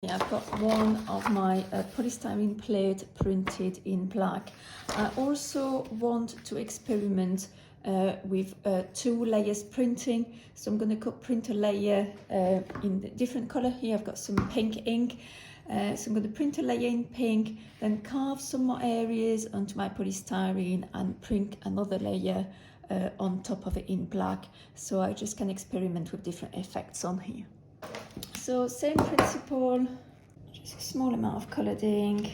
I've got one of my polystyrene plate printed in black. I also want to experiment with 2 layers printing. So I'm going to print a layer in the different color. Here I've got some pink ink. So I'm going to print a layer in pink, then carve some more areas onto my polystyrene and print another layer on top of it in black. So I just can experiment with different effects on here. So same principle, just a small amount of coloured ink,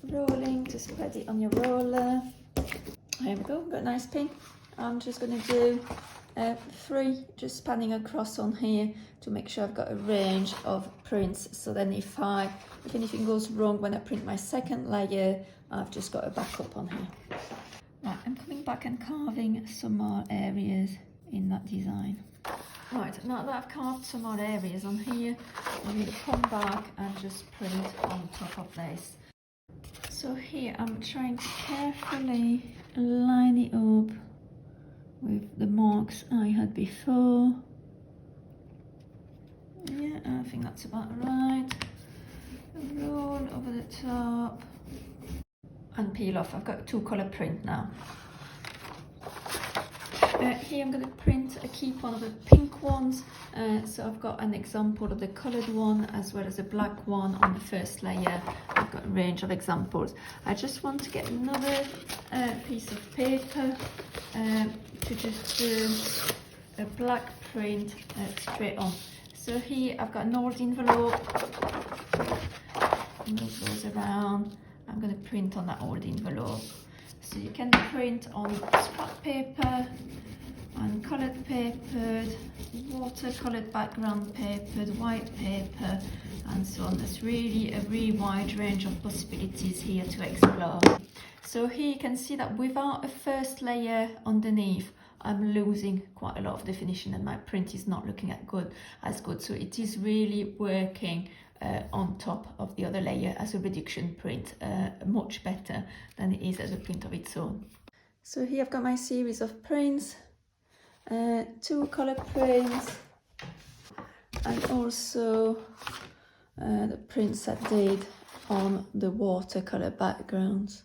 rolling to spread it on your roller. There we go, got a nice pink. I'm just going to do 3 just spanning across on here to make sure I've got a range of prints, so then if anything goes wrong when I print my second layer, I've just got a backup on here. Right, I'm coming back and carving some more areas in that design. Right, now that I've carved some more areas on here, I'm going to come back and just print on top of this. So here I'm trying to carefully line it up with the marks I had before. Yeah, I think that's about right. Roll over the top and peel off. I've got a 2-colour print now. Here I'm going to print keep one of the pink ones, so I've got an example of the coloured one as well as a black one on the first layer. I've got a range of examples. I just want to get another piece of paper to just do a black print straight on. So here I've got an old envelope, move those around. I'm going to print on that old envelope. So you can print on scrap paper, and coloured papered, watercoloured background papered, white paper, and so on. There's really a really wide range of possibilities here to explore. So here you can see that without a first layer underneath, I'm losing quite a lot of definition and my print is not looking as good. So it is really working on top of the other layer as a reduction print, much better than it is as a print of its own. So here I've got my series of prints, 2 colour prints, and also the prints I did on the watercolour backgrounds.